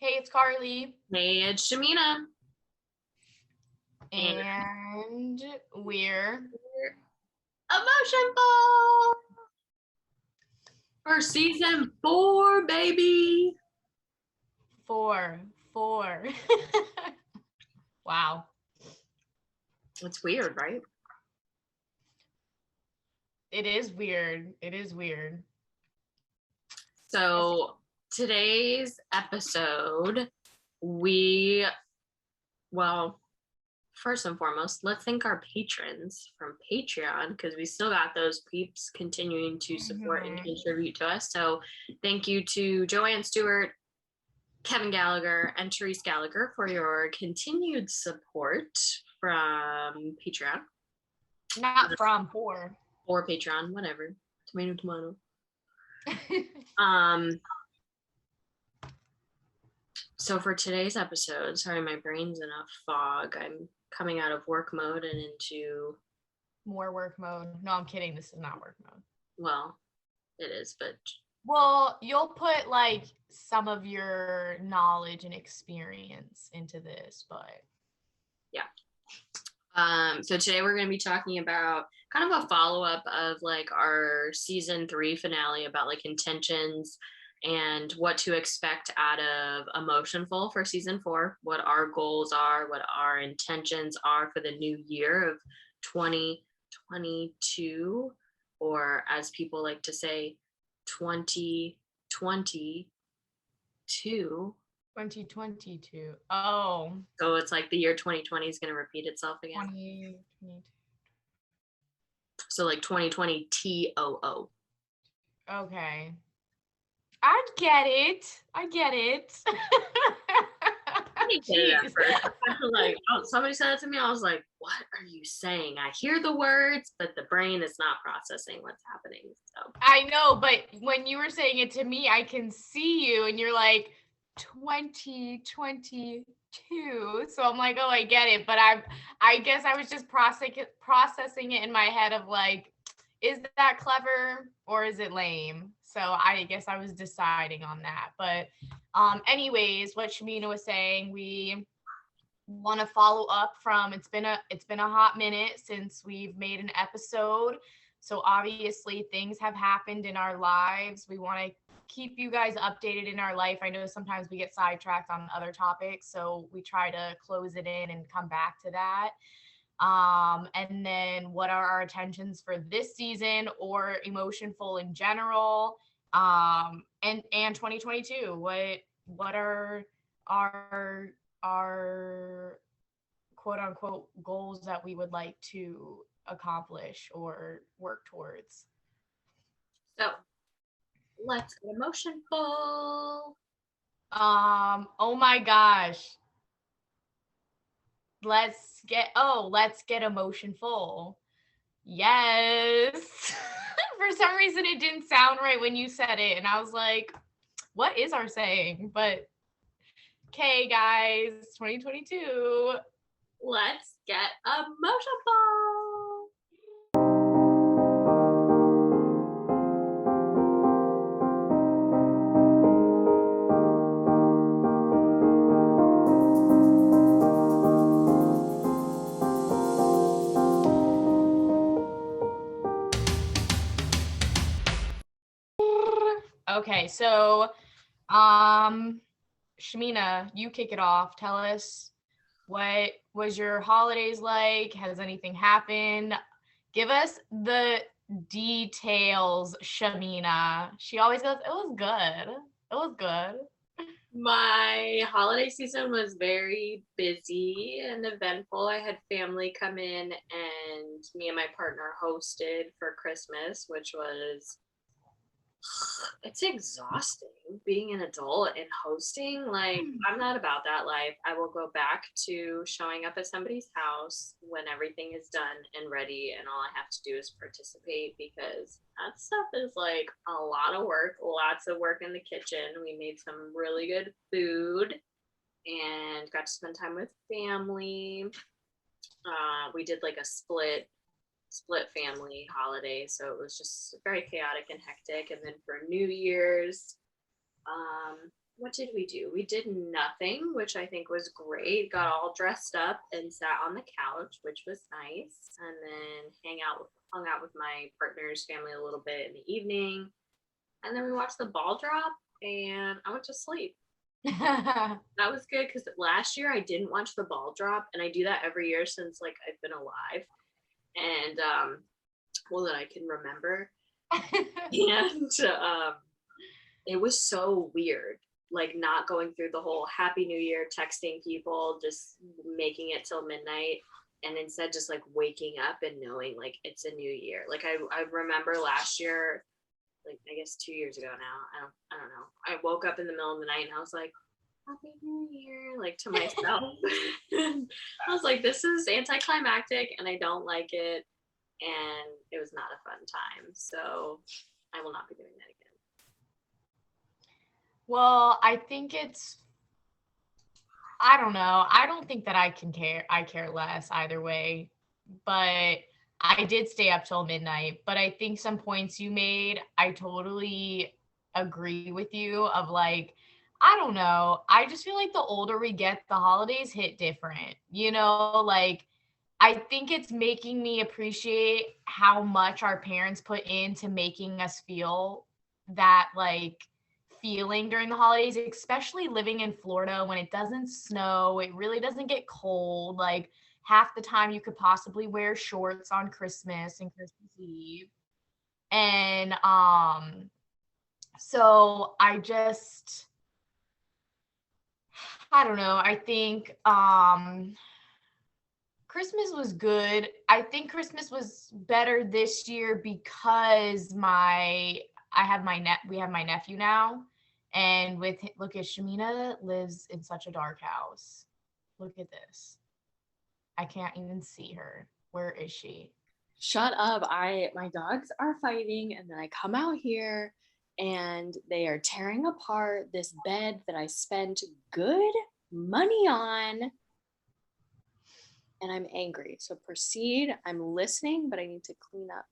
Hey, it's Karlie. Hey, it's Shamina. And And we're Emotion Ball for season 4, baby. four. Wow. It's weird, right? It is weird. It is weird. So today's episode, well, first and foremost, let's thank our patrons from Patreon because we still got those peeps continuing to support and contribute to us. So thank you to Joanne Stewart, Kevin Gallagher, and Therese Gallagher for your continued support from Patreon. Not from, for. Or Patreon, whatever. Tomato. Um, so for today's episode, sorry, my brain's in a fog. I'm coming out of work mode and into more work mode. No, I'm kidding. This is not work mode. Well, it is, but well, you'll put like some of your knowledge and experience into this, but yeah. So today we're going to be talking about kind of a follow-up of like our season 3 finale about like intentions and what to expect out of Emotionful for season 4, what our goals are, what our intentions are for the new year of 2022, or as people like to say, 2022. 2022. Oh. So it's like the year 2020 is going to repeat itself again. 2022. So like 2020 TOO. Okay. I get it. Like, somebody said it to me. I was like, what are you saying? I hear the words, but the brain is not processing what's happening. So I know, but when you were saying it to me, I can see you and you're like 2022. So I'm like, oh, I get it. But I guess I was just processing it in my head of like, is that clever or is it lame? So I guess I was deciding on that. But anyways, what Shamina was saying, we want to follow up from it's been a hot minute since we've made an episode. So obviously things have happened in our lives. We want to keep you guys updated in our life. I know sometimes we get sidetracked on other topics, so we try to close it in and come back to that. And then what are our intentions for this season or Emotionful in general? And 2022. What are our quote unquote goals that we would like to accomplish or work towards? So let's get Emotionful. Oh my gosh. Let's get Emotionful. Yes. For some reason it didn't sound right when you said it, and I was like, what is our saying? But okay, guys, 2022. Let's get Emotionful. Okay, so Shamina, you kick it off. Tell us, what was your holidays like? Has anything happened? Give us the details, Shamina. She always goes, it was good. It was good. My holiday season was very busy and eventful. I had family come in and me and my partner hosted for Christmas, which was it's exhausting being an adult and hosting. Like, I'm not about that life. I will go back to showing up at somebody's house when everything is done and ready, and all I have to do is participate because that stuff is like a lot of work, lots of work in the kitchen. We made some really good food and got to spend time with family. We did like a split family holiday, so it was just very chaotic and hectic. And then for New Year's, what did we do? We did nothing, which I think was great. Got all dressed up and sat on the couch, which was nice. And then hung out with my partner's family a little bit in the evening. And then we watched the ball drop and I went to sleep. That was good because last year I didn't watch the ball drop, and I do that every year since like I've been alive. And well, that I can remember. And it was so weird, like not going through the whole Happy New Year, texting people, just making it till midnight, and instead just like waking up and knowing like it's a new year. Like I remember last year, like I guess 2 years ago now. I don't know. I woke up in the middle of the night and I was like, Happy New Year, like to myself. I was like, this is anticlimactic and I don't like it. And it was not a fun time. So I will not be doing that again. Well, I think I don't know. I don't think that I care less either way, but I did stay up till midnight. But I think some points you made, I totally agree with you of like, I don't know. I just feel like the older we get, the holidays hit different, like I think it's making me appreciate how much our parents put into making us feel that like feeling during the holidays, especially living in Florida when it doesn't snow, it really doesn't get cold. Like half the time you could possibly wear shorts on Christmas and Christmas Eve. And so I don't know. I think Christmas was good. I think Christmas was better this year because we have my nephew now, and look at Shamina lives in such a dark house. Look at this. I can't even see her. Where is she? Shut up. My dogs are fighting, and then I come out here and they are tearing apart this bed that I spent good money on. And I'm angry. So proceed. I'm listening, but I need to clean up.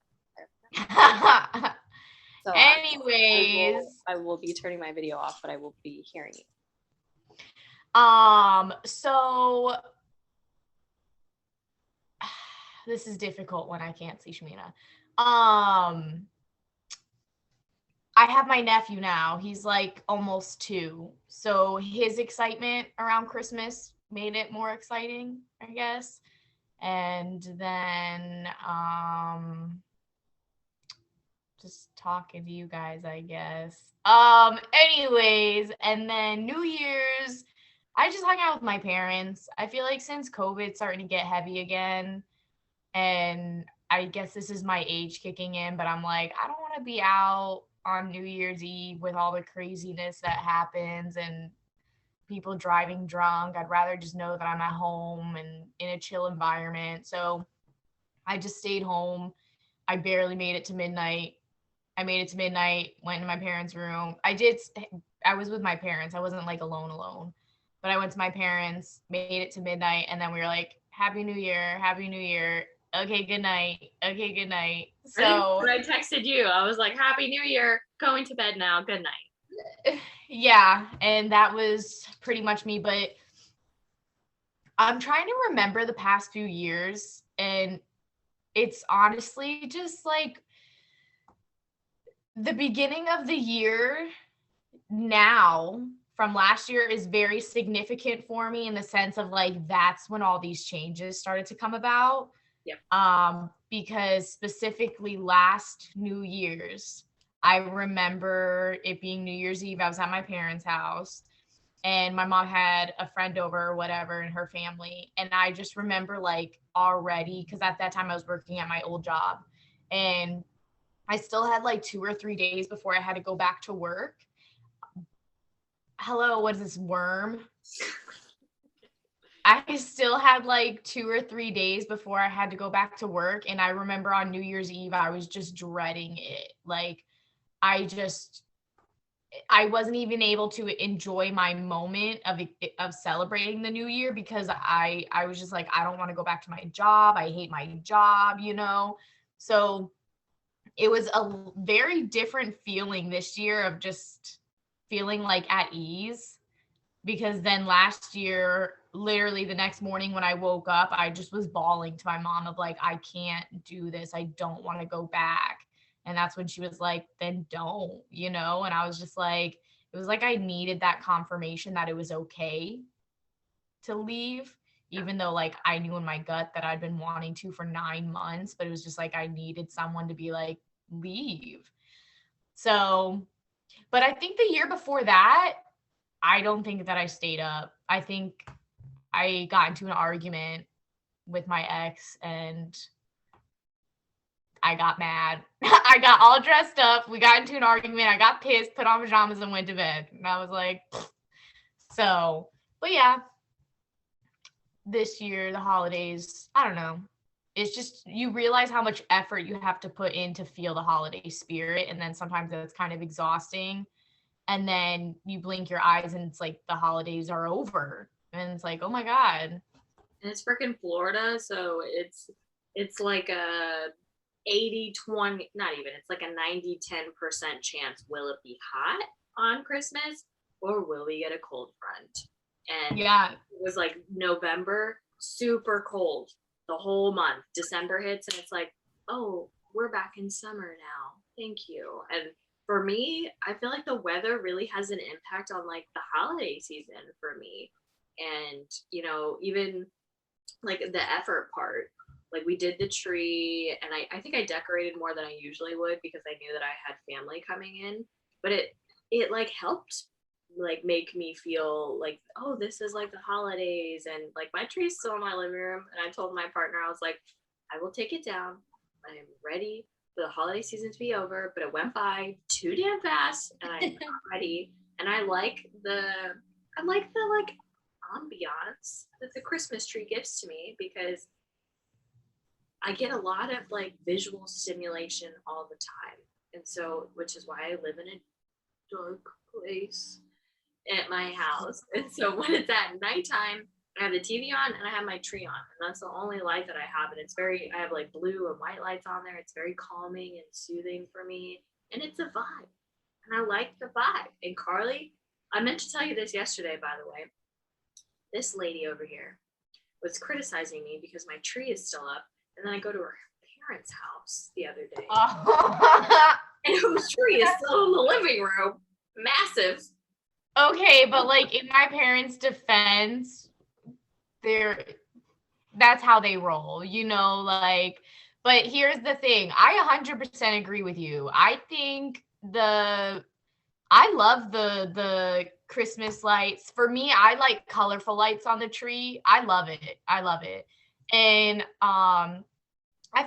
So anyways, I will be turning my video off, but I will be hearing you. So this is difficult when I can't see Shamina. I have my nephew now. He's like almost 2. So his excitement around Christmas made it more exciting, I guess. And then just talking to you guys, I guess. Anyways, and then New Year's, I just hung out with my parents. I feel like since COVID's starting to get heavy again, and I guess this is my age kicking in, but I'm like, I don't want to be out on New Year's Eve with all the craziness that happens and people driving drunk. I'd rather just know that I'm at home and in a chill environment. So I just stayed home. I barely made it to midnight. I made it to midnight, went in my parents' room. I was with my parents. I wasn't like alone. But I went to my parents, made it to midnight, and then we were like, Happy New Year, Happy New Year. Okay, good night. Okay, good night. So when I texted you, I was like, Happy New Year, going to bed now, good night. Yeah, and that was pretty much me, but I'm trying to remember the past few years, and it's honestly just like the beginning of the year now from last year is very significant for me in the sense of like that's when all these changes started to come about. Yep. Because specifically last New Year's, I remember it being New Year's Eve. I was at my parents' house and my mom had a friend over or whatever and her family. And I just remember like already, because at that time I was working at my old job and I still had like 2 or 3 days before I had to go back to work. Hello, what is this, worm? I still had like 2 or 3 days before I had to go back to work. And I remember on New Year's Eve, I was just dreading it. Like, I wasn't even able to enjoy my moment of celebrating the new year because I was just like, I don't want to go back to my job. I hate my job, So it was a very different feeling this year of just feeling like at ease, because then last year, literally the next morning when I woke up, I just was bawling to my mom of like, I can't do this. I don't want to go back. And that's when she was like, then don't, you know? And I was just like, it was like I needed that confirmation that it was okay to leave, even though like I knew in my gut that I'd been wanting to for 9 months, but it was just like I needed someone to be like, leave. So, but I think the year before that, I don't think that I stayed up. I think I got into an argument with my ex and I got mad. I got all dressed up. We got into an argument. I got pissed, put on pajamas, and went to bed. And I was like, so, but yeah, this year, the holidays, I don't know. It's just, you realize how much effort you have to put in to feel the holiday spirit. And then sometimes it's kind of exhausting. And then you blink your eyes and it's like the holidays are over. And it's like, oh my God. And it's freaking Florida, so it's like a 80-20, not even, it's like a 90-10% chance will it be hot on Christmas or will we get a cold front? And yeah, it was like November, super cold the whole month. December hits and it's like, oh, we're back in summer now. Thank you. And for me, I feel like the weather really has an impact on like the holiday season for me. And, you know, even like the effort part, like we did the tree and I think I decorated more than I usually would because I knew that I had family coming in, but it like helped like make me feel like, oh, this is like the holidays. And like my tree's still in my living room and I told my partner, I was like, I will take it down. I am ready for the holiday season to be over, but it went by too damn fast and I'm not ready. And I like the like ambiance that the Christmas tree gives to me because I get a lot of like visual stimulation all the time. And so, which is why I live in a dark place at my house. And so when it's at nighttime, I have the TV on and I have my tree on. And that's the only light that I have. And it's I have like blue and white lights on there. It's very calming and soothing for me. And it's a vibe. And I like the vibe. And Karlie, I meant to tell you this yesterday, by the way. This lady over here was criticizing me because my tree is still up. And then I go to her parents' house the other day. And her tree is still in the living room. Massive. Okay, but like in my parents' defense, that's how they roll, you know, like, but here's the thing. I 100% agree with you. I think I love the Christmas lights. For me, I like colorful lights on the tree. I love it. I love it. And I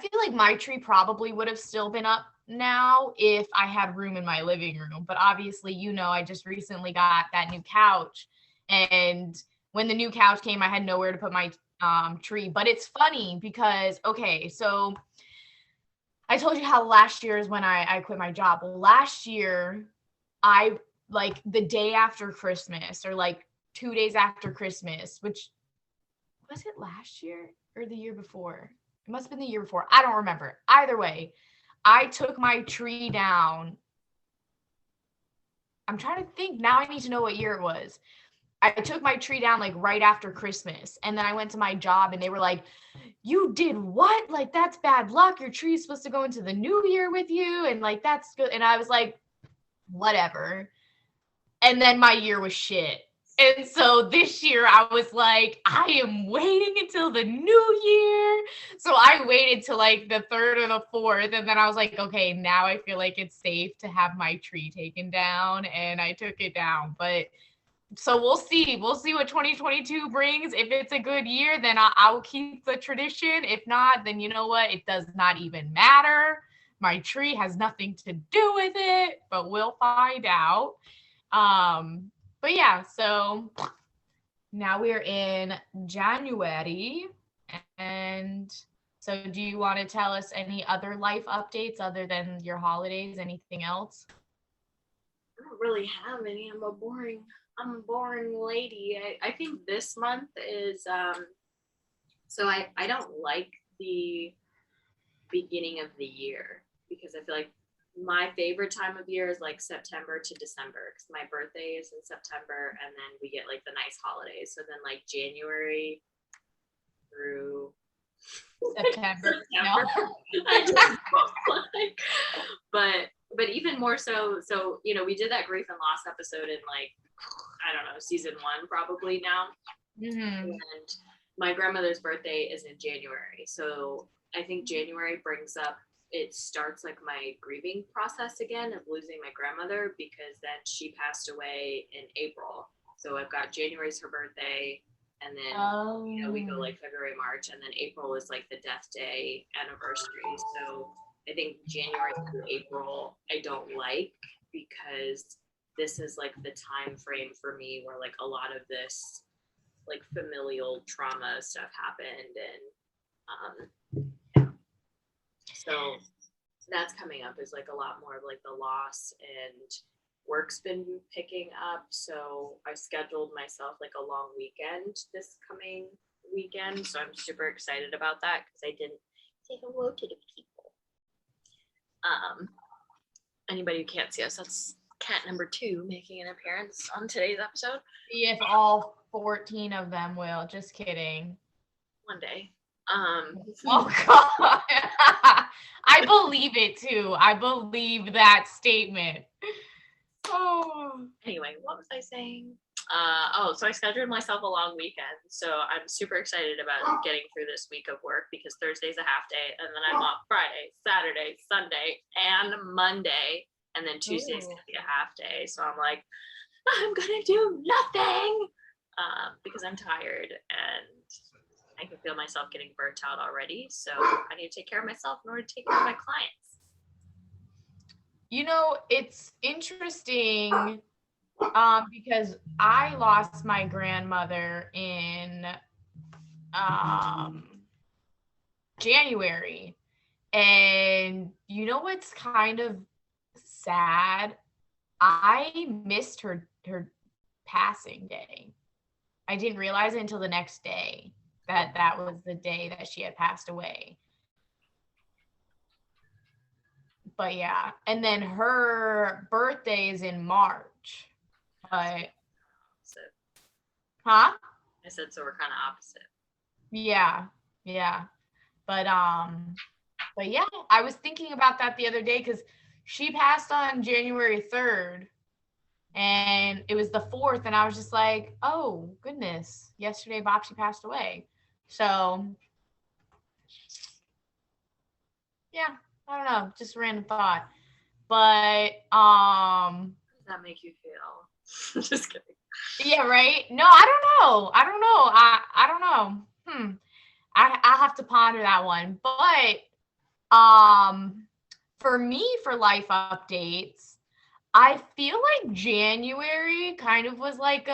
feel like my tree probably would have still been up now if I had room in my living room. But obviously, you know, I just recently got that new couch. And when the new couch came, I had nowhere to put my tree. But it's funny because, okay, so I told you how last year is when I quit my job. Well, last year, I like the day after Christmas or like 2 days after Christmas, which was it last year or the year before? It must have been the year before. I don't remember. Either way, I took my tree down. I'm trying to think. Now I need to know what year it was. I took my tree down like right after Christmas. And then I went to my job and they were like, you did what? Like, that's bad luck. Your tree is supposed to go into the new year with you. And like, that's good. And I was like, whatever. And then my year was shit. And so this year I was like, I am waiting until the new year. So I waited till like the 3rd or the 4th. And then I was like, okay, now I feel like it's safe to have my tree taken down. And I took it down. But so we'll see. We'll see what 2022 brings. If it's a good year, then I'll keep the tradition. If not, then you know what? It does not even matter. My tree has nothing to do with it, but we'll find out. But yeah, so now we're in January. And so do you want to tell us any other life updates other than your holidays? Anything else? I don't really have any. I'm a boring lady. I think this month is so I don't like the beginning of the year because I feel like my favorite time of year is like September to December because my birthday is in September, and then we get like the nice holidays. So then like January through September. September. No. I just like, but even more so, you know, we did that grief and loss episode in like, I don't know, season 1 probably now. Mm-hmm. And my grandmother's birthday is in January. So I think January brings up, it starts like my grieving process again of losing my grandmother, because then she passed away in April. So I've got January's her birthday, and then you know, we go like February, March, and then April is like the death day anniversary. So I think January through April I don't like, because this is like the time frame for me where like a lot of this like familial trauma stuff happened, and so that's coming up, is like a lot more of like the loss, and work's been picking up. So I scheduled myself like a long weekend this coming weekend. So I'm super excited about that because I didn't say hello to the people. Anybody who can't see us, that's cat number 2 making an appearance on today's episode. See if all 14 of them will. Just kidding. One day. Oh God. I believe it too. I believe that statement. Oh. Anyway, what was I saying? So I scheduled myself a long weekend. So I'm super excited about getting through this week of work, because Thursday's a half day, and then I'm off Friday, Saturday, Sunday, and Monday, and then Tuesday's gonna be a half day. So I'm like, I'm gonna do nothing, because I'm tired and I can feel myself getting burnt out already. So I need to take care of myself in order to take care of my clients. You know, it's interesting because I lost my grandmother in January. And you know what's kind of sad? I missed her passing day. I didn't realize it until the next day that was the day that she had passed away. But yeah, and then her birthday is in March. But huh? I said, so we're kind of opposite. Yeah. But yeah, I was thinking about that the other day because she passed on January 3rd and it was the 4th, and I was just like, oh goodness, yesterday Bobsy passed away. So yeah, I don't know, just a random thought. But how does that make you feel? Just kidding. Yeah, right. No, I don't know. I don't know. I'll have to ponder that one. But for me, for life updates, I feel like January kind of was like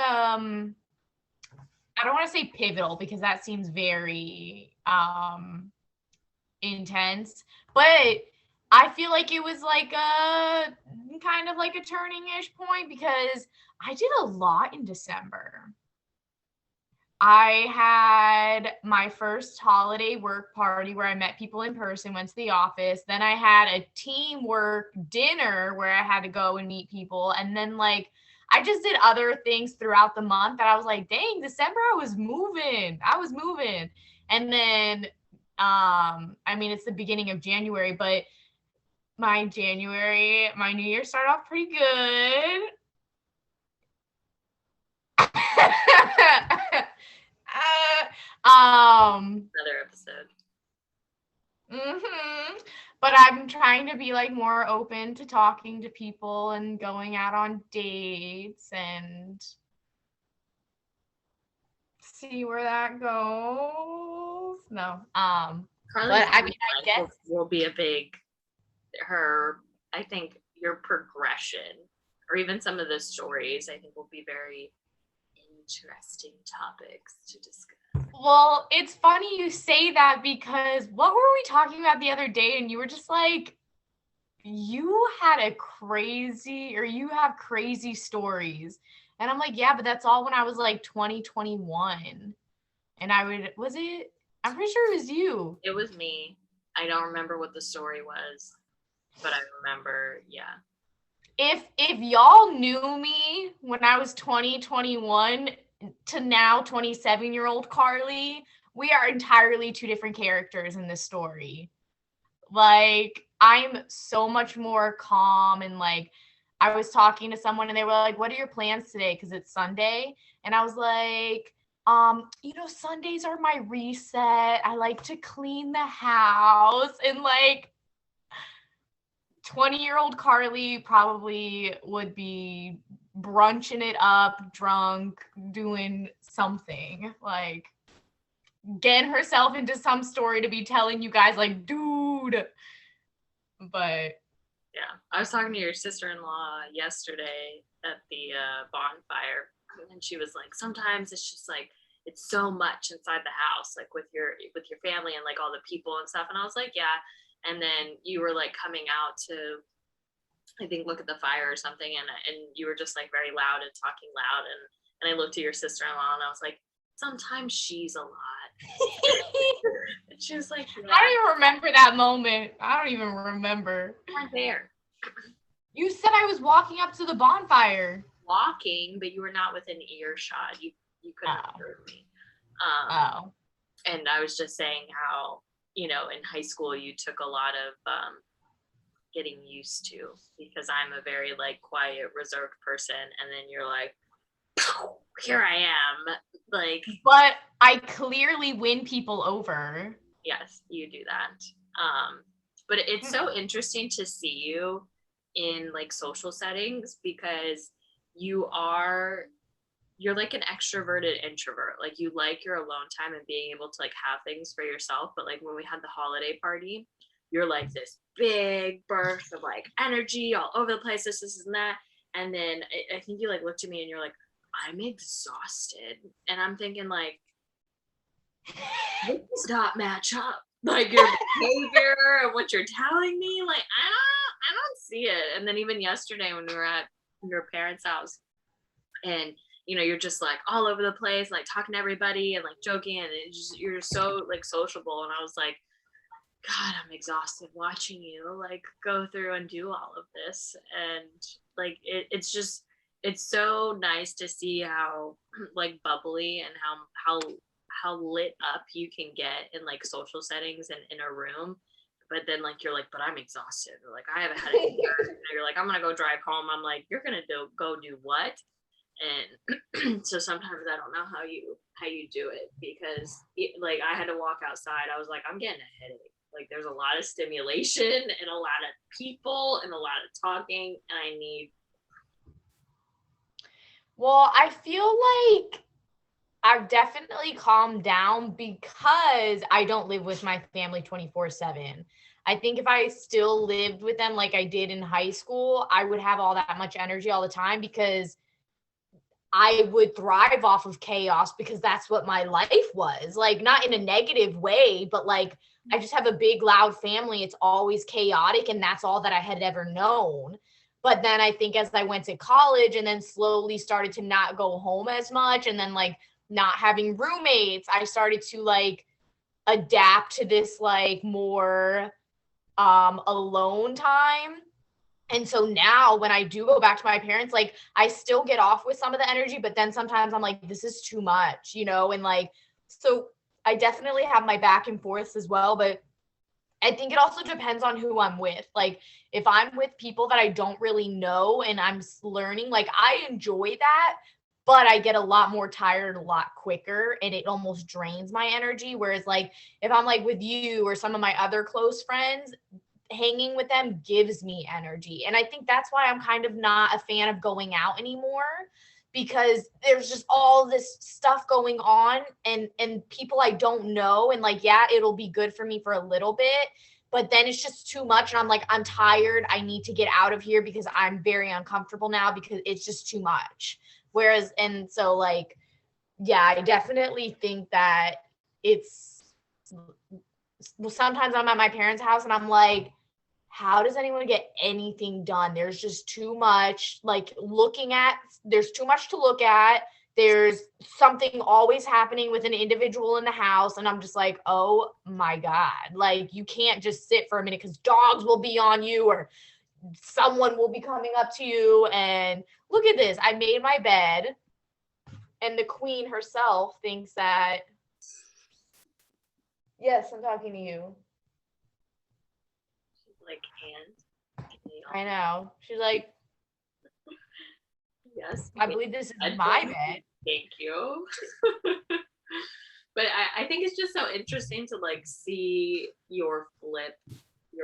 I don't want to say pivotal because that seems very intense, but I feel like it was like a kind of like a turning-ish point because I did a lot in December. I had my first holiday work party where I met people in person, went to the office. Then I had a teamwork dinner where I had to go and meet people. And then like I just did other things throughout the month that I was like, dang, December I was moving. And then I mean, it's the beginning of January, but my New Year started off pretty good. Another episode. But I'm trying to be like more open to talking to people and going out on dates and see where that goes. No. Karlie, but I mean, I guess will be a big I think your progression or even some of the stories I think will be very interesting topics to discuss. Well, it's funny you say that because what were we talking about the other day? And you were just like, you have crazy stories. And I'm like, yeah, but that's all when I was like 2021. And I'm pretty sure it was you. It was me. I don't remember what the story was. but I remember, yeah. If y'all knew me when I was 20, 21 to now 27-year-old Karlie, we are entirely two different characters in this story. Like, I'm so much more calm, and like I was talking to someone and they were like, "What are your plans today?" Because it's Sunday. And I was like, Sundays are my reset. I like to clean the house. And like 20-year-old Karlie probably would be brunching it up, drunk, doing something, like getting herself into some story to be telling you guys, like, dude. But yeah, I was talking to your sister-in-law yesterday at the bonfire, and she was like, sometimes it's just like it's so much inside the house, like with your family and like all the people and stuff. And I was like, yeah. And then you were like coming out to, I think, look at the fire or something, and you were just like very loud and talking loud, and I looked at your sister-in-law and I was like, sometimes she's a lot. And she was like, yeah. I don't even remember that moment. I don't even remember. You weren't there. You said I was walking up to the bonfire. Walking, but you were not within earshot. You couldn't have heard me. And I was just saying how, in high school you took a lot of getting used to, because I'm a very like quiet, reserved person, and then you're like, here I am, like. But I clearly win people over. Yes, you do that. But it's so interesting to see you in like social settings, because you're like an extroverted introvert. Like, you like your alone time and being able to like have things for yourself. But like when we had the holiday party, you're like this big burst of like energy all over the place, this and that. And then I think you like looked at me and you're like, I'm exhausted. And I'm thinking like, this does not match up. Like your behavior and what you're telling me, like I don't see it. And then even yesterday when we were at your parents' house, and you're just like all over the place, like talking to everybody and like joking, and you're so like sociable. And I was like, God, I'm exhausted watching you like go through and do all of this. And like it's so nice to see how like bubbly and how lit up you can get in like social settings and in a room. But then like you're like, but I'm exhausted, or like I haven't had a dinner. You're like, I'm gonna go drive home. I'm like, you're gonna go do what? And so sometimes I don't know how you do it, because like I had to walk outside. I was like, I'm getting a headache. Like there's a lot of stimulation and a lot of people and a lot of talking, and I need. Well, I feel like I've definitely calmed down because I don't live with my family 24/7. I think if I still lived with them like I did in high school, I would have all that much energy all the time, because I would thrive off of chaos, because that's what my life was. Like, not in a negative way, but like I just have a big, loud family. It's always chaotic, and that's all that I had ever known. But then I think as I went to college and then slowly started to not go home as much, and then like not having roommates, I started to like adapt to this like more alone time. And so now when I do go back to my parents, like I still get off with some of the energy, but then sometimes I'm like, this is too much, and like, so I definitely have my back and forths as well. But I think it also depends on who I'm with. Like if I'm with people that I don't really know and I'm learning, like I enjoy that, but I get a lot more tired a lot quicker, and it almost drains my energy. Whereas like if I'm like with you or some of my other close friends, hanging with them gives me energy. And I think that's why I'm kind of not a fan of going out anymore, because there's just all this stuff going on, and people I don't know. And like, yeah, it'll be good for me for a little bit, but then it's just too much. And I'm like, I'm tired. I need to get out of here, because I'm very uncomfortable now, because it's just too much. Whereas, and so like, yeah, I definitely think that sometimes I'm at my parents' house and I'm like, how does anyone get anything done? There's just too much, like there's too much to look at. There's something always happening with an individual in the house. And I'm just like, oh my God, like you can't just sit for a minute because dogs will be on you or someone will be coming up to you. And look at this. I made my bed and the queen herself thinks that, yes, I'm talking to you. She's like, and? I know. She's like, yes. I believe this is my bed. Thank you. But I think it's just so interesting to like see your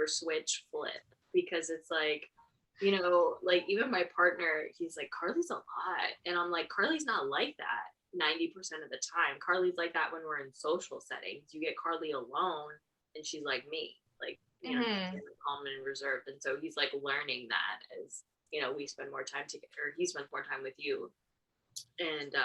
switch flip, because it's like, you know, like even my partner, he's like, Karlie's a lot. And I'm like, Karlie's not like that 90% of the time. Karlie's like that when we're in social settings. You get Karlie alone and she's like me, like, you know, calm and reserved. And so he's like learning that as, you know, we spend more time together, or he spends more time with you. And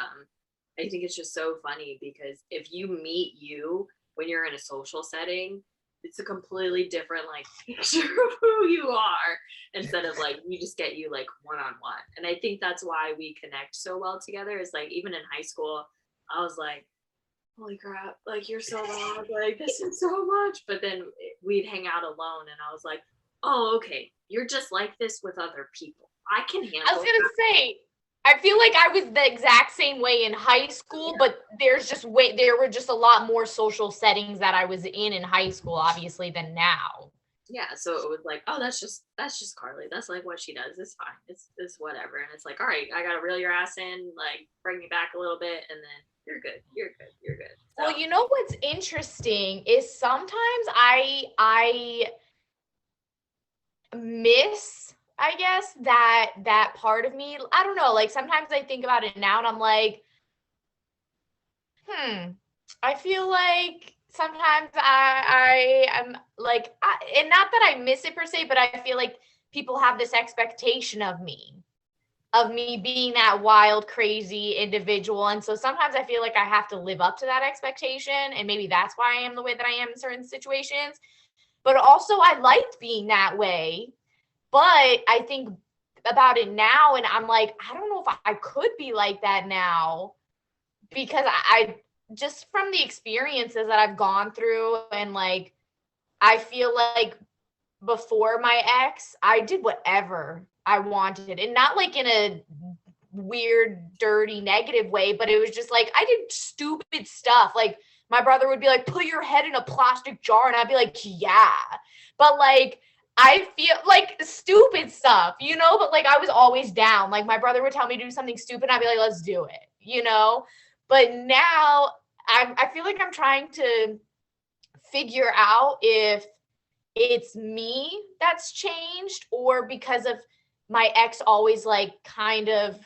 I think it's just so funny because if you meet you when you're in a social setting, it's a completely different like picture of who you are, instead of like we just get you like one-on-one. And I think that's why we connect so well together. Is like even in high school, I was like, holy crap, like you're so loud, like this is so much. But then we'd hang out alone and I was like, oh, okay, you're just like this with other people. I can handle I was gonna say, I feel like I was the exact same way in high school, but there were just a lot more social settings that I was in high school, obviously, than now. Yeah, so it was like, oh, that's just Karlie. That's like what she does. It's fine. It's whatever. And it's like, all right, I gotta reel your ass in, like bring you back a little bit, and then you're good. So, well, you know what's interesting is sometimes I miss, I guess, that part of me. I don't know, like sometimes I think about it now and I'm like, I feel like sometimes I am like, and not that I miss it per se, but I feel like people have this expectation of me being that wild, crazy individual. And so sometimes I feel like I have to live up to that expectation. And maybe that's why I am the way that I am in certain situations. But also I liked being that way. But I think about it now and I'm like, I don't know if I could be like that now, because I just from the experiences that I've gone through, and like I feel like before my ex, I did whatever I wanted, and not like in a weird, dirty, negative way, but it was just like I did stupid stuff. Like my brother would be like, put your head in a plastic jar, and I'd be like, yeah. But like I feel like stupid stuff, you know, but like I was always down. Like my brother would tell me to do something stupid, and I'd be like, let's do it, you know? But now I feel like I'm trying to figure out if it's me that's changed, or because of my ex always like kind of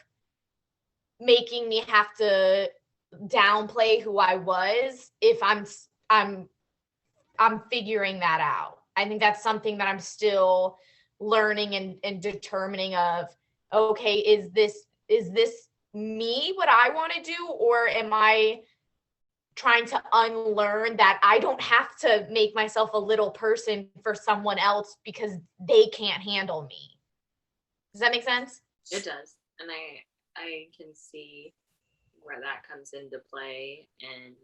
making me have to downplay who I was, if I'm figuring that out. I think that's something that I'm still learning and determining of, okay, is this me, what I want to do, or am I trying to unlearn that I don't have to make myself a little person for someone else because they can't handle me? Does that make sense? it does. And I can see where that comes into play. And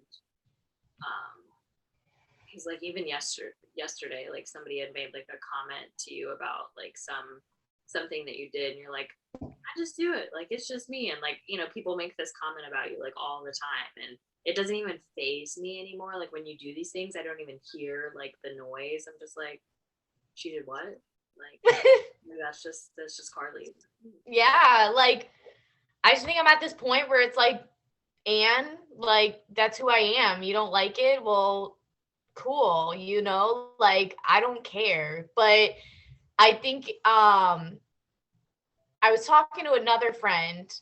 because like even yesterday, like somebody had made like a comment to you about like something that you did, and you're like, I just do it, like it's just me. And like, you know, people make this comment about you like all the time, and it doesn't even faze me anymore. Like when you do these things, I don't even hear like the noise. I'm just like, she did what? Like that's just Karlie. Yeah, like I just think I'm at this point where it's like, and like that's who I am. You don't like it? Well, cool, you know, like I don't care. But I think I was talking to another friend,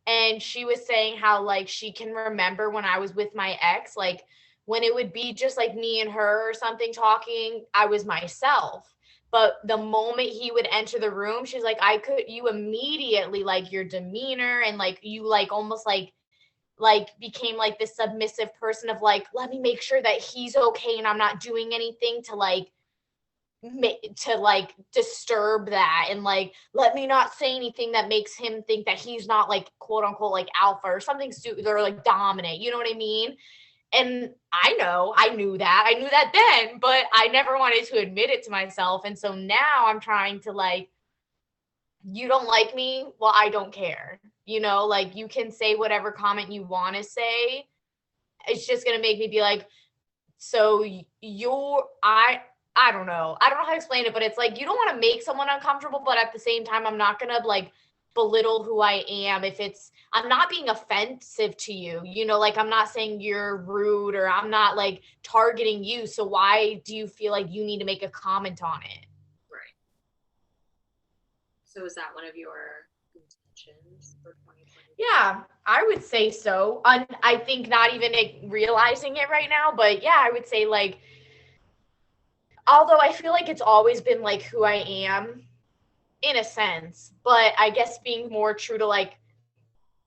and she was saying how like she can remember when I was with my ex, like when it would be just like me and her or something talking, I was myself. But the moment he would enter the room, she's like, you immediately, like your demeanor and like you like almost like became like this submissive person of like, let me make sure that he's okay and I'm not doing anything to like to like disturb that and like let me not say anything that makes him think that he's not like quote unquote like alpha or something stupid or like dominant, you know what I mean? And I knew that then, but I never wanted to admit it to myself. And so now I'm trying to like, you don't like me, well, I don't care, like you can say whatever comment you want to say, it's just going to make me be like, so I don't know. I don't know how to explain it, but it's like you don't want to make someone uncomfortable, but at the same time, I'm not gonna like belittle who I am if I'm not being offensive to you, like I'm not saying you're rude or I'm not like targeting you. So why do you feel like you need to make a comment on it? Right. So is that one of your intentions for 2020? Yeah, I would say so. I think not even realizing it right now, but yeah, I would say like, although I feel like it's always been like who I am in a sense, but I guess being more true to like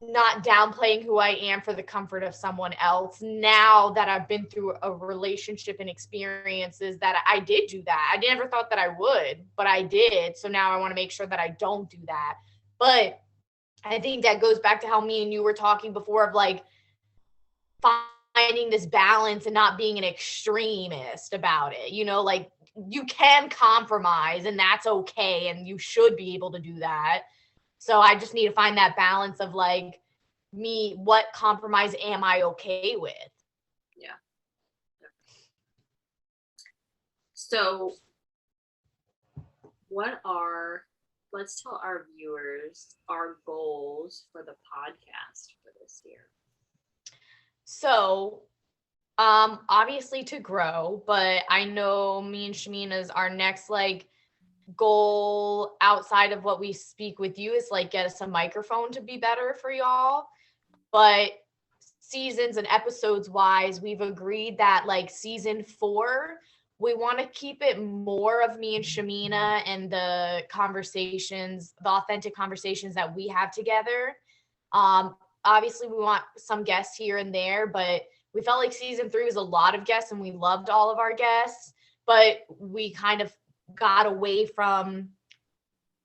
not downplaying who I am for the comfort of someone else. Now that I've been through a relationship and experiences that I did do that. I never thought that I would, but I did. So now I want to make sure that I don't do that. But I think that goes back to how me and you were talking before of like finding this balance and not being an extremist about it, like you can compromise and that's okay. And you should be able to do that. So I just need to find that balance of like what compromise am I okay with? Yeah. So let's tell our viewers our goals for the podcast for this year. So obviously to grow, but I know me and Shamina's our next like goal outside of what we speak with you is like get us a microphone to be better for y'all. But seasons and episodes wise, we've agreed that like season 4, we want to keep it more of me and Shamina and the authentic conversations that we have together. Obviously we want some guests here and there, but we felt like season 3 was a lot of guests and we loved all of our guests, but we kind of got away from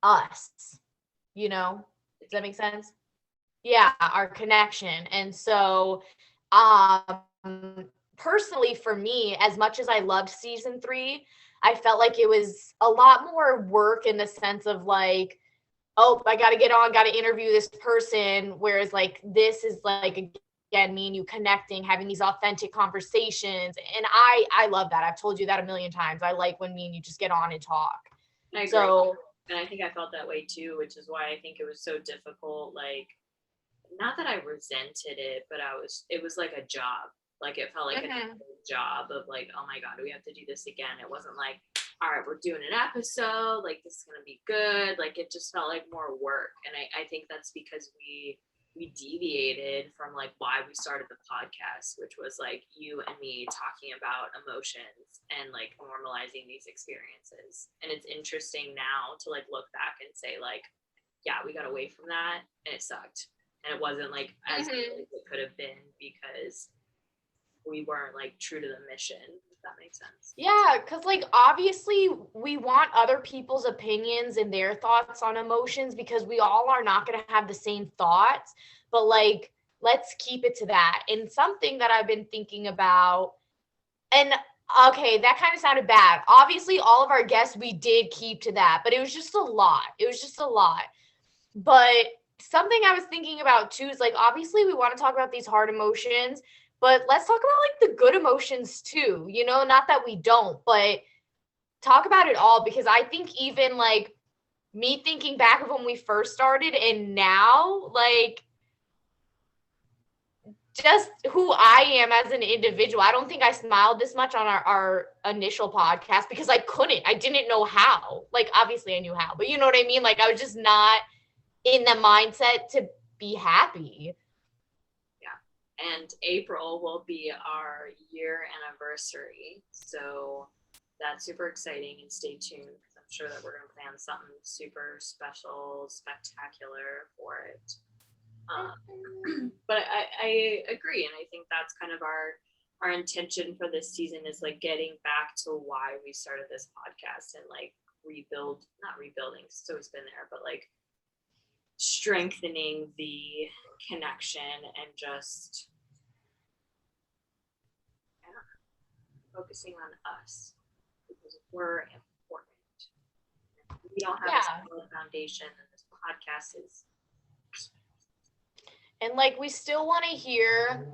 us, does that make sense? Yeah, our connection. And so personally for me, as much as I loved season 3, I felt like it was a lot more work in the sense of like, oh, I got to get on, got to interview this person. Whereas like, this is like, again, me and you connecting, having these authentic conversations. And I love that. I've told you that a million times. I like when me and you just get on and talk. I agree. And I think I felt that way too, which is why I think it was so difficult. Like, not that I resented it, but it was like a job. Like it felt like a job of like, oh my God, do we have to do this again? It wasn't like, all right, we're doing an episode, like this is gonna be good. Like it just felt like more work. And I think that's because we deviated from like why we started the podcast, which was like you and me talking about emotions and like normalizing these experiences. And it's interesting now to like look back and say like, yeah, we got away from that and it sucked. And it wasn't like as good as it could have been because we weren't like true to the mission, if that makes sense. Yeah, because like obviously we want other people's opinions and their thoughts on emotions because we all are not going to have the same thoughts, but like let's keep it to that. And something that I've been thinking about, and okay, that kind of sounded bad. Obviously all of our guests we did keep to that, but it was just a lot. But something I was thinking about too is like obviously we want to talk about these hard emotions, but let's talk about like the good emotions too, not that we don't, but talk about it all, because I think even like me thinking back of when we first started and now, like just who I am as an individual. I don't think I smiled this much on our initial podcast because I didn't know how. Like obviously I knew how, but you know what I mean? Like I was just not in the mindset to be happy. And April will be our year anniversary. So that's super exciting, and stay tuned because I'm sure that we're going to plan something super special, spectacular for it. But I agree. And I think that's kind of our our intention for this season is like getting back to why we started this podcast and like not rebuilding, it's always been there, but like strengthening the connection and just focusing on us because we're important. We don't have a solid foundation, and this podcast is. And like we still want to hear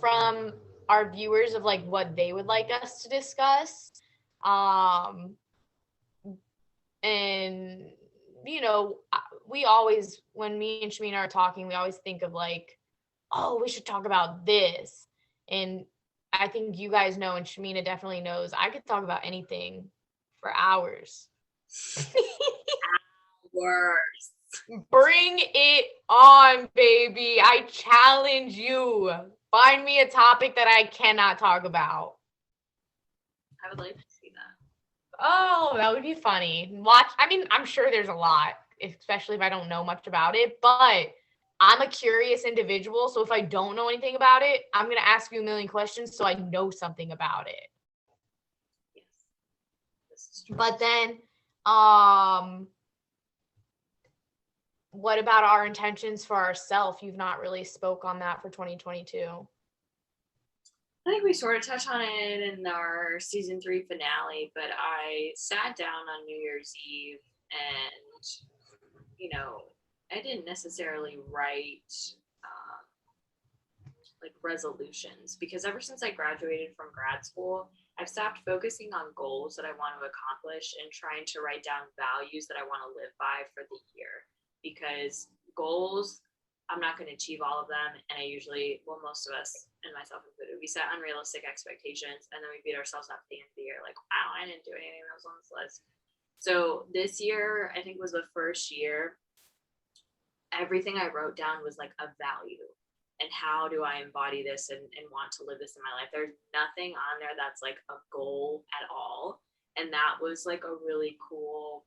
from our viewers of like what they would like us to discuss. And you know, we always, when me and Shamina are talking, we always think of like, oh, we should talk about this. And I think you guys know, and Shamina definitely knows, I could talk about anything for hours. Hours. Bring it on, baby. I challenge you. Find me a topic that I cannot talk about. I would like to see that. Oh, that would be funny. I'm sure there's a lot, especially if I don't know much about it, but I'm a curious individual. So if I don't know anything about it, I'm going to ask you a million questions so I know something about it. Yes. This is true. But then, what about our intentions for ourselves? You've not really spoke on that for 2022. I think we sort of touched on it in our season 3 finale, but I sat down on New Year's Eve and, you know, I didn't necessarily write like resolutions, because ever since I graduated from grad school, I've stopped focusing on goals that I want to accomplish and trying to write down values that I want to live by for the year. Because goals, I'm not going to achieve all of them. And I usually, well, most of us, and myself included, we set unrealistic expectations and then we beat ourselves up at the end of the year. Like, wow, I didn't do anything that was on this list. So this year, I think, was the first year everything I wrote down was like a value. And how do I embody this and want to live this in my life? There's nothing on there that's like a goal at all. And that was like a really cool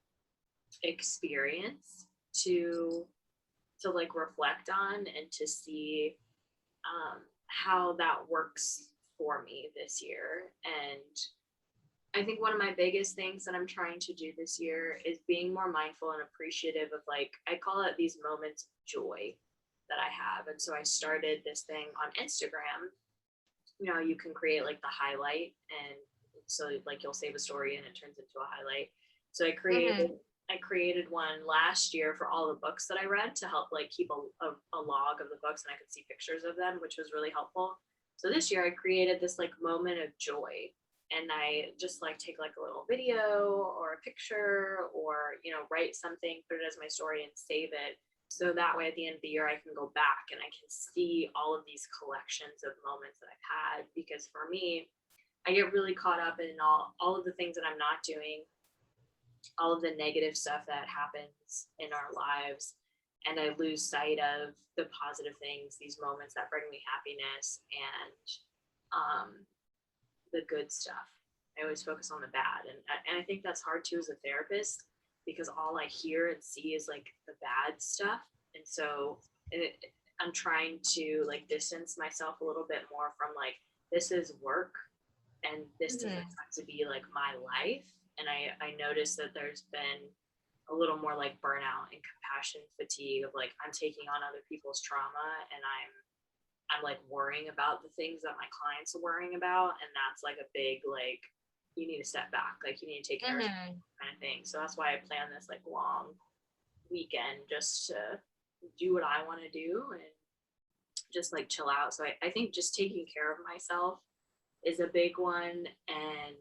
experience to like reflect on and to see how that works for me this year. And I think one of my biggest things that I'm trying to do this year is being more mindful and appreciative of, like, I call it these moments of joy that I have. And so I started this thing on Instagram. You know, you can create like the highlight, and so like you'll save a story and it turns into a highlight. So I created one last year for all the books that I read to help like keep a log of the books, and I could see pictures of them, which was really helpful. So this year I created this like moment of joy, and I just like take like a little video or a picture, or, you know, write something, put it as my story and save it. So that way at the end of the year, I can go back and I can see all of these collections of moments that I've had. Because for me, I get really caught up in all of the things that I'm not doing, all of the negative stuff that happens in our lives. And I lose sight of the positive things, these moments that bring me happiness, and the good stuff. I always focus on the bad. And I think that's hard too as a therapist, because all I hear and see is like the bad stuff. And so I'm trying to like distance myself a little bit more from like, this is work and this doesn't have to be like my life. And I noticed that there's been a little more like burnout and compassion fatigue of like, I'm taking on other people's trauma, and I'm like worrying about the things that my clients are worrying about. And that's like a big, like, you need to step back, like you need to take care of kind of thing. So that's why I plan this like long weekend just to do what I want to do and just like chill out. So I think just taking care of myself is a big one, and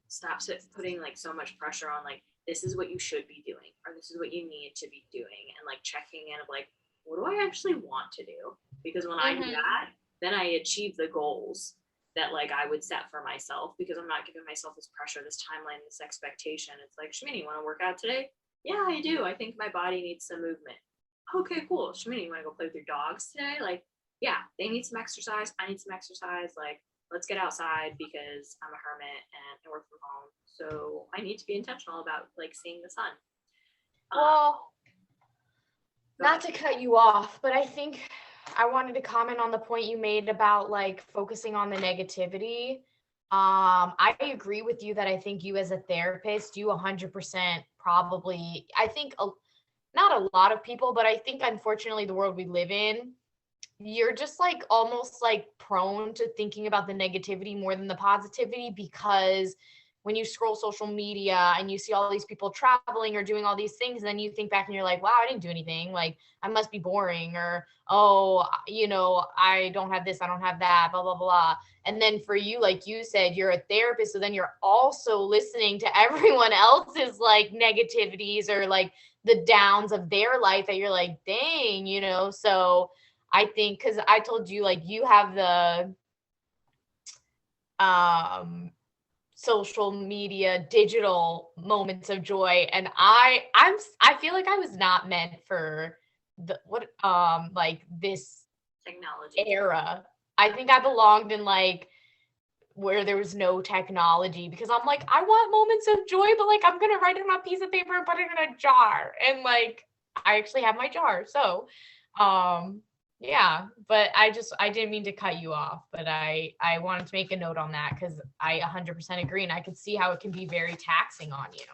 stops it putting like so much pressure on like, this is what you should be doing, or this is what you need to be doing, and like checking in of like, what do I actually want to do? Because when I do that, then I achieve the goals that like I would set for myself, because I'm not giving myself this pressure, this timeline, this expectation. It's like, Shamini, you want to work out today? Yeah, I do. I think my body needs some movement. Okay, cool. Shamini, you want to go play with your dogs today? Like, yeah, they need some exercise. I need some exercise. Like, let's get outside, because I'm a hermit and I work from home. So I need to be intentional about like seeing the sun. Well, not to cut you off, but I think I wanted to comment on the point you made about like focusing on the negativity. I agree with you that I think you as a therapist, you 100% probably, I think not a lot of people, but I think unfortunately the world we live in, you're just like almost like prone to thinking about the negativity more than the positivity, because when you scroll social media and you see all these people traveling or doing all these things, then you think back and you're like, wow, I didn't do anything. Like, I must be boring, or, oh, I don't have this, I don't have that, blah, blah, blah. And then for you, like you said, you're a therapist. So then you're also listening to everyone else's like negativities or like the downs of their life that you're like, dang, So I think, because I told you, like, you have the social media digital moments of joy, and I feel like I was not meant for like this technology era. I think I belonged in like where there was no technology, because I'm like, I want moments of joy, but like I'm gonna write it on a piece of paper and put it in a jar, and like I actually have my jar. So yeah, but I didn't mean to cut you off, but I wanted to make a note on that, because I 100% agree, and I could see how it can be very taxing on you.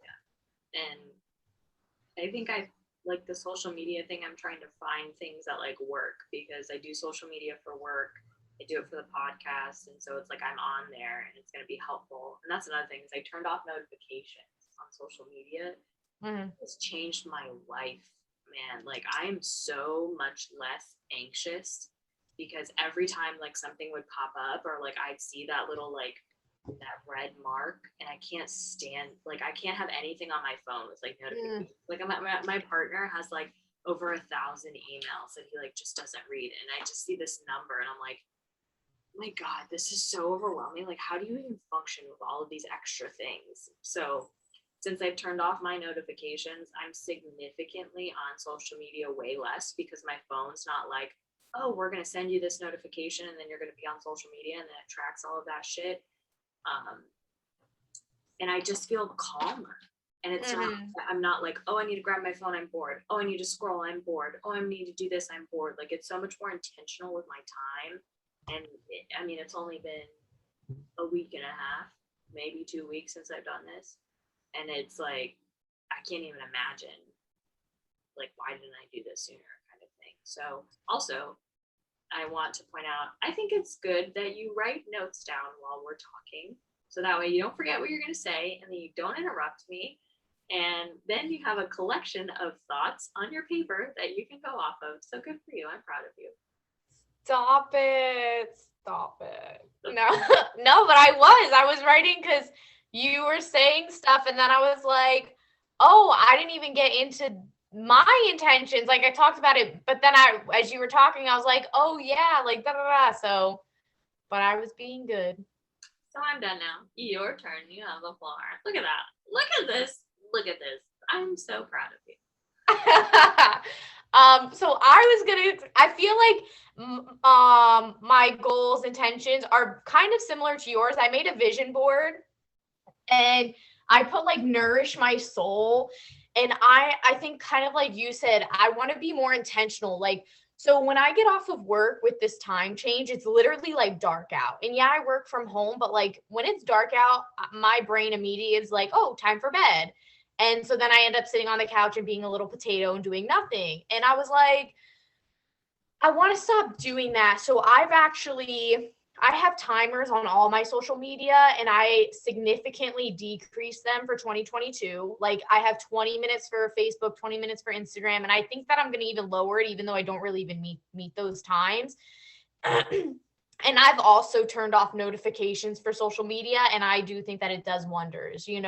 Yeah. And I think I like the social media thing. I'm trying to find things that like work, because I do social media for work. I do it for the podcast. And so it's like I'm on there and it's going to be helpful. And that's another thing, is I turned off notifications on social media. It's changed my life, man. Like I am so much less anxious, because every time like something would pop up, or like I'd see that little like that red mark, and I can't stand, like I can't have anything on my phone with like notifications. Like my partner has like over 1,000 emails that he like just doesn't read, and I just see this number and I'm like, my God, this is so overwhelming. Like, how do you even function with all of these extra things? So since I've turned off my notifications, I'm significantly on social media way less, because my phone's not like, oh, we're going to send you this notification and then you're going to be on social media, and then it tracks all of that shit. And I just feel calmer. And it's not, I'm not like, oh, I need to grab my phone, I'm bored. Oh, I need to scroll, I'm bored. Oh, I need to do this, I'm bored. Like, it's so much more intentional with my time. And it's only been a week and a half, maybe 2 weeks since I've done this. And it's like, I can't even imagine, like, why didn't I do this sooner, kind of thing. So also, I want to point out, I think it's good that you write notes down while we're talking. So that way you don't forget what you're going to say, and then you don't interrupt me. And then you have a collection of thoughts on your paper that you can go off of. So good for you. I'm proud of you. Stop it. No, no, but I was writing because you were saying stuff, and then I was like, oh, I didn't even get into my intentions. Like I talked about it, but then as you were talking, I was like, oh yeah, like da da da. So, but I was being good. So I'm done now. Your turn. You have the floor. Look at that. Look at this. Look at this. I'm so proud of you. So I feel like my goals, intentions are kind of similar to yours. I made a vision board, and I put like nourish my soul. And I think kind of like you said, I want to be more intentional. Like, so when I get off of work with this time change, it's literally like dark out. And yeah, I work from home, but like when it's dark out, my brain immediately is like, oh, time for bed. And so then I end up sitting on the couch and being a little potato and doing nothing. And I was like, I want to stop doing that. So I have timers on all my social media, and I significantly decreased them for 2022. Like I have 20 minutes for Facebook, 20 minutes for Instagram. And I think that I'm going to even lower it, even though I don't really even meet those times. And I've also turned off notifications for social media. And I do think that it does wonders, And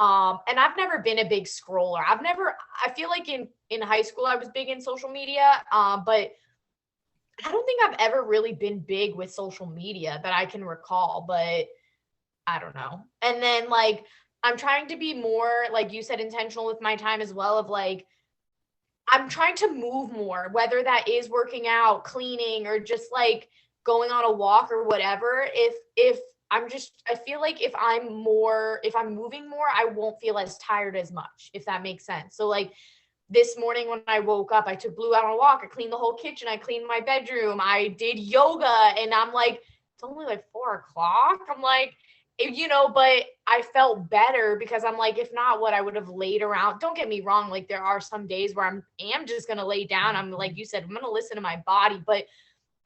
I've never been a big scroller. I feel like in high school, I was big in social media. But I don't think I've ever really been big with social media that I can recall, but I don't know. And then like, I'm trying to be more, like you said, intentional with my time as well, of like, I'm trying to move more, whether that is working out, cleaning, or just like going on a walk or whatever. If I feel like if I'm moving more, I won't feel as tired as much, if that makes sense. So like, this morning when I woke up, I took Blue out on a walk. I cleaned the whole kitchen. I cleaned my bedroom. I did yoga. And I'm like, it's only like 4:00. I'm like, but I felt better because I'm like, if not, what I would have laid around. Don't get me wrong. Like there are some days where am just going to lay down. I'm like you said, I'm going to listen to my body. But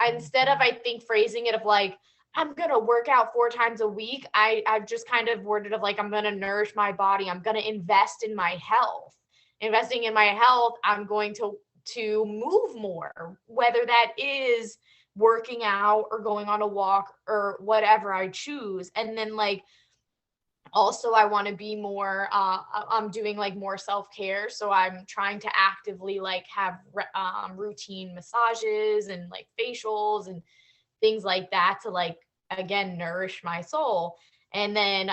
instead of, I think, phrasing it of like, I'm going to work out 4 times a week, I've just kind of worded of like, I'm going to nourish my body. I'm going to invest in my health. Investing in my health, I'm going to move more, whether that is working out or going on a walk or whatever I choose. And then like, also I want to be more, I'm doing like more self-care. So I'm trying to actively like have routine massages and like facials and things like that to like, again, nourish my soul. And then,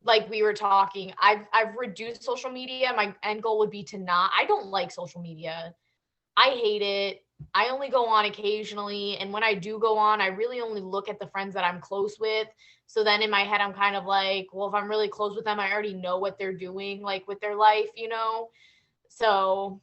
like we were talking, I've reduced social media. My end goal would be to not, I don't like social media. I hate it. I only go on occasionally. And when I do go on, I really only look at the friends that I'm close with. So then in my head, I'm kind of like, well, if I'm really close with them, I already know what they're doing, like with their life, So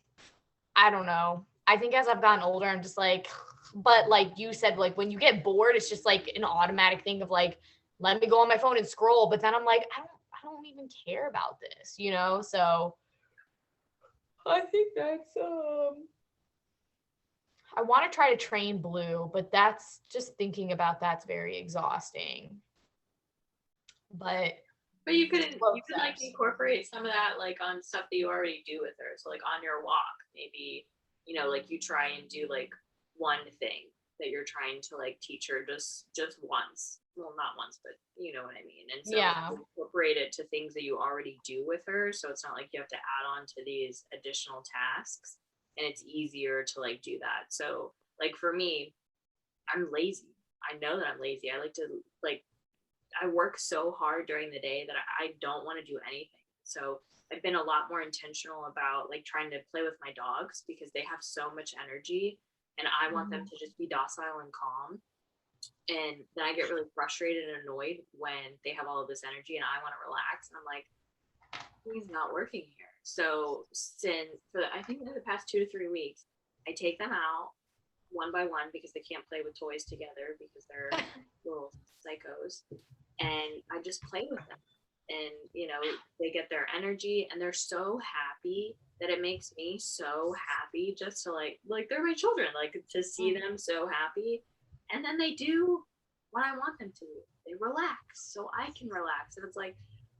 I don't know. I think as I've gotten older, I'm just like, but like you said, like when you get bored, it's just like an automatic thing of like, let me go on my phone and scroll. But then I'm like, I don't even care about this, So I think that's I want to try to train Blue, but that's just thinking about that's very exhausting. But you could like incorporate some of that like on stuff that you already do with her. So like on your walk, maybe, like you try and do like one thing that you're trying to like teach her just once. Well, not once, but you know what I mean. And so incorporate it to things that you already do with her. So it's not like you have to add on to these additional tasks, and it's easier to like do that. So like for me, I'm lazy. I know that I'm lazy. I like to like, I work so hard during the day that I don't want to do anything. So I've been a lot more intentional about like trying to play with my dogs because they have so much energy and I want them to just be docile and calm. And then I get really frustrated and annoyed when they have all of this energy and I want to relax. And I'm like, he's not working here. So I think in the past 2 to 3 weeks, I take them out one by one because they can't play with toys together because they're little psychos. And I just play with them. And, they get their energy and they're so happy that it makes me so happy just to like they're my children, like to see them so happy. And then they do what I want them to do. They relax so I can relax. And it's like,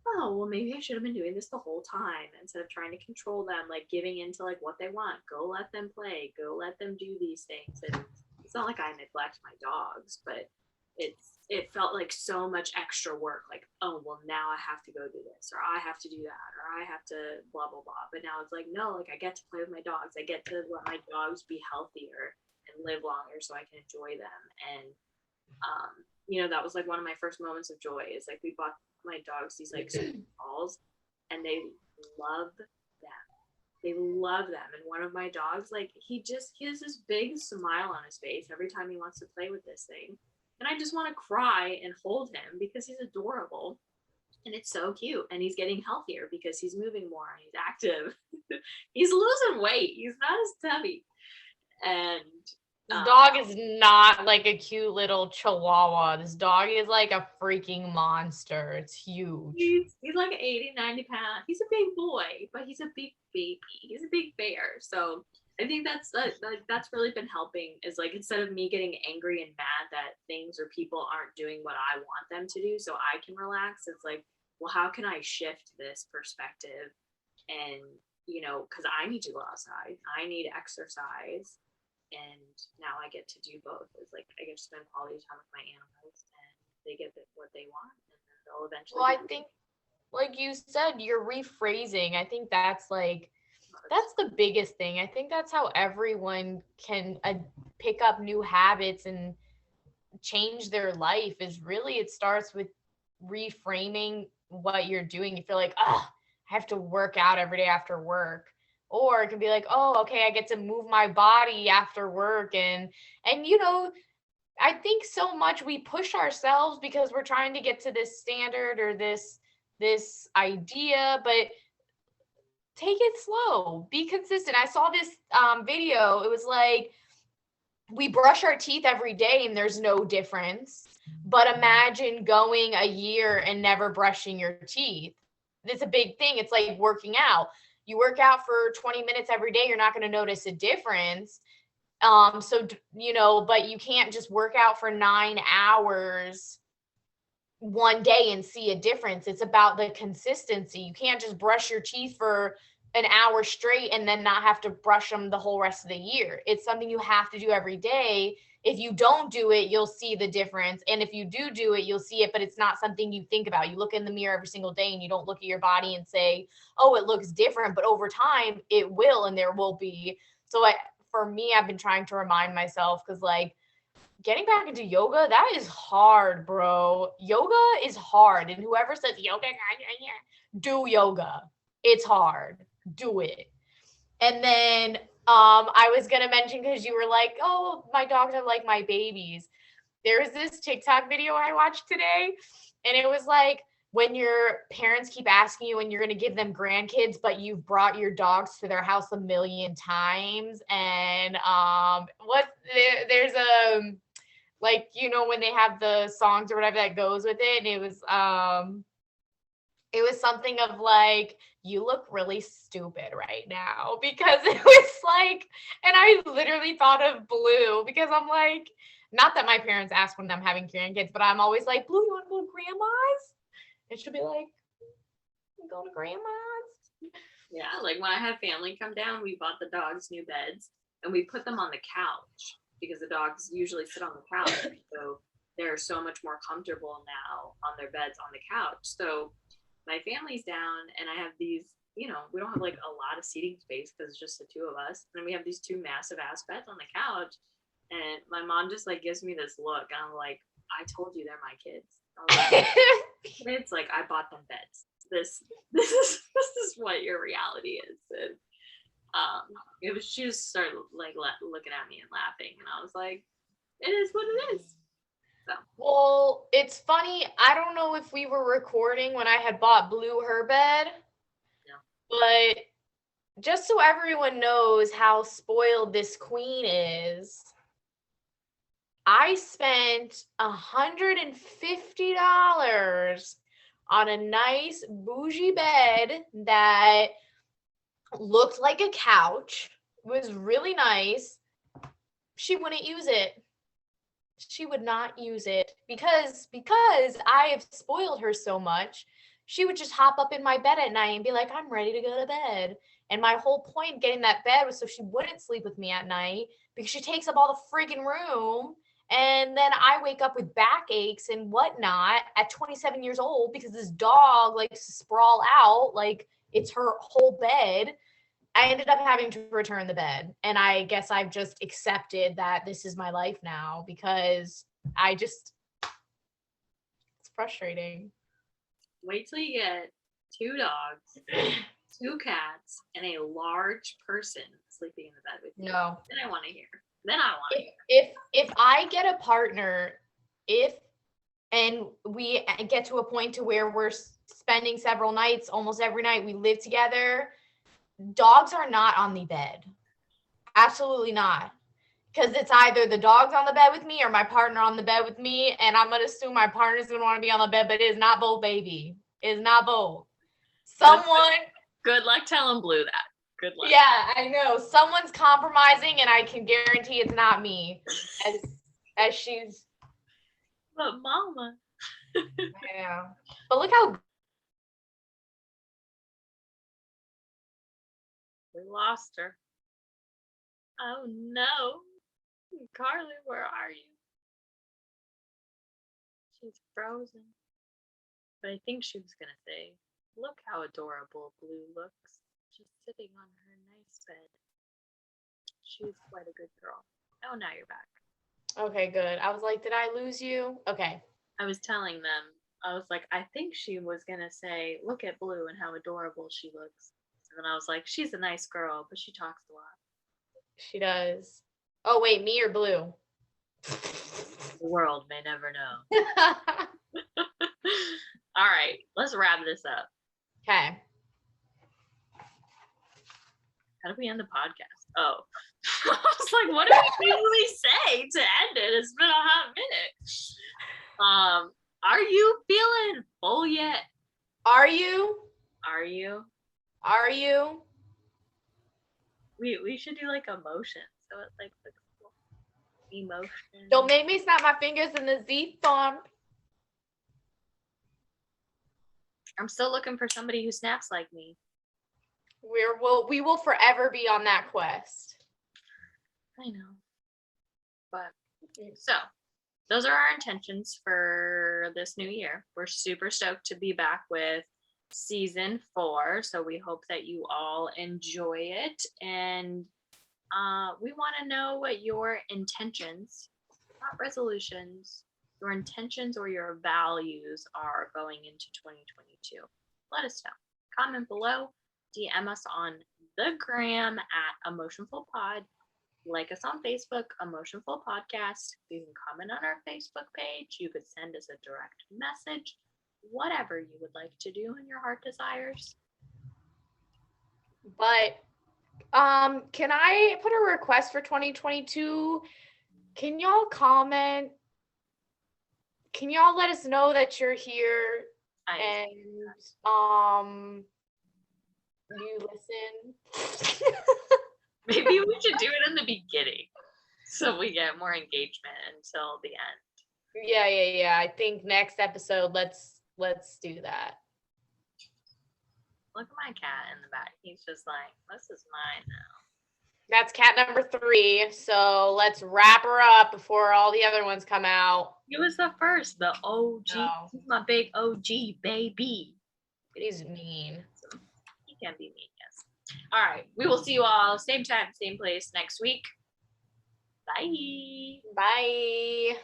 oh, well, maybe I should have been doing this the whole time instead of trying to control them, like giving into like what they want. Go let them play. Go let them do these things. And it's not like I neglect my dogs, but it felt like so much extra work. Like, oh, well, now I have to go do this, or I have to do that, or I have to blah, blah, blah. But now it's like, no, like I get to play with my dogs. I get to let my dogs be healthier and live longer so I can enjoy them. And, that was like one of my first moments of joy is like we bought my dogs these like balls and they love them. They love them. And one of my dogs, like he has this big smile on his face every time he wants to play with this thing. And I just want to cry and hold him because he's adorable and it's so cute. And he's getting healthier because he's moving more and he's active. He's losing weight. He's not as tubby. And this dog is not like a cute little chihuahua. This dog is like a freaking monster. It's huge. He's like 80, 90 pounds. He's a big boy, but he's a big baby. He's a big bear. So I think that's really been helping is like instead of me getting angry and mad that things or people aren't doing what I want them to do so I can relax, it's like, well, how can I shift this perspective? And, because I need to go outside. I need exercise. And now I get to do both. It's like I get to spend quality time with my animals and they get what they want and then they'll eventually. Well, I think like you said, you're rephrasing. I think that's the biggest thing. I think that's how everyone can pick up new habits and change their life is really, it starts with reframing what you're doing. You feel like, I have to work out every day after work. Or it can be like, oh, okay, I get to move my body after work. And I think so much we push ourselves because we're trying to get to this standard or this idea, but take it slow, be consistent. I saw this video. It was like, we brush our teeth every day and there's no difference. But imagine going a year and never brushing your teeth. It's a big thing. It's like working out. You work out for 20 minutes every day, you're not going to notice a difference. But you can't just work out for 9 hours one day and see a difference. It's about the consistency. You can't just brush your teeth for an hour straight and then not have to brush them the whole rest of the year. It's something you have to do every day. If you don't do it, you'll see the difference. And if you do it, you'll see it, but it's not something you think about. You look in the mirror every single day and you don't look at your body and say, oh, it looks different, but over time it will, and there will be. So for me, I've been trying to remind myself, because like, getting back into yoga, that is hard, bro. Yoga is hard. And whoever says yoga, do yoga. It's hard. Do it. And then I was going to mention, because you were like, oh, my dogs are like my babies. There was this TikTok video I watched today, and it was like, when your parents keep asking you when you're going to give them grandkids, but you've brought your dogs to their house a million times. And there's a, like, when they have the songs or whatever that goes with it, and it was something of like, you look really stupid right now, because it was like, and I literally thought of Blue, because I'm like, not that my parents ask when I'm having grandkids, but I'm always like, Blue, you want to go to grandma's? And she'll be like, go to grandma's. Yeah, like when I had family come down, we bought the dogs new beds and we put them on the couch, because the dogs usually sit on the couch. So they're so much more comfortable now on their beds on the couch. So my family's down and I have these, we don't have like a lot of seating space because it's just the two of us. And we have these two massive ass beds on the couch. And my mom just like gives me this look. And I'm like, I told you they're my kids. It's like, I bought them beds. This is what your reality is. And she just started like looking at me and laughing, and I was like, it is what it is. So. Well, it's funny, I don't know if we were recording when I had bought Blue her bed. No. But just so everyone knows how spoiled this queen is, I spent $150 on a nice bougie bed that looked like a couch. It was really nice. She wouldn't use it. She would not use it because I have spoiled her so much. She would just hop up in my bed at night and be like, I'm ready to go to bed. And my whole point of getting that bed was so she wouldn't sleep with me at night, because she takes up all the friggin' room. And then I wake up with backaches and whatnot at 27 years old, because this dog likes to sprawl out like it's her whole bed. I ended up having to return the bed. And I guess I've just accepted that this is my life now, because it's frustrating. Wait till you get 2 dogs, 2 cats, and a large person sleeping in the bed with you. No. Then I want to hear. If I get a partner, and we get to a point to where we're spending several nights, almost every night we live together, dogs are not on the bed. Absolutely not. Because it's either the dog's on the bed with me or my partner on the bed with me. And I'm going to assume my partner's going to want to be on the bed, but it is not both, baby. It is not both. Good luck telling Blue that. Good luck. Yeah, I know. Someone's compromising, and I can guarantee it's not me. As she's. But mama. Yeah. But look how. We lost her. Oh no. Karlie, where are you? She's frozen. But I think she was going to say, look how adorable Blue looks. Just sitting on her nice bed. She's quite a good girl. Oh, now you're back. Okay, good. I was like, did I lose you? Okay. I was telling them, I was like, I think she was going to say, look at Blue and how adorable she looks. And then I was like, she's a nice girl, but she talks a lot. She does. Oh, wait, me or Blue? The world may never know. All right, let's wrap this up. Okay. How do we end the podcast? Oh. I was like, what do we usually say to end it? It's been a hot minute. Are you feeling full yet? Are you? Are you? Are you? We should do like emotion. So it's like emotion. Don't make me snap my fingers in the Z form. I'm still looking for somebody who snaps like me. We will forever be on that quest. I know. But so those are our intentions for this new year. We're super stoked to be back with season 4. So we hope that you all enjoy it. And we want to know what your intentions, not resolutions, your intentions or your values are going into 2022. Let us know. Comment below. DM us on the gram at EmotionfulPod. Like us on Facebook, Emotionful Podcast. You can comment on our Facebook page. You could send us a direct message. Whatever you would like to do and your heart desires. But can I put a request for 2022? Can y'all comment? Can y'all let us know that you're here and you listen? Maybe we should do it in the beginning so we get more engagement until the end. Yeah. I think next episode, let's do that. Look at my cat in the back. He's just like, this is mine now. That's cat number 3. So let's wrap her up before all the other ones come out. He was the first, the OG. Oh. He's my big OG baby. He's mean. He can be mean, yes. All right. We will see you all same time, same place next week. Bye. Bye.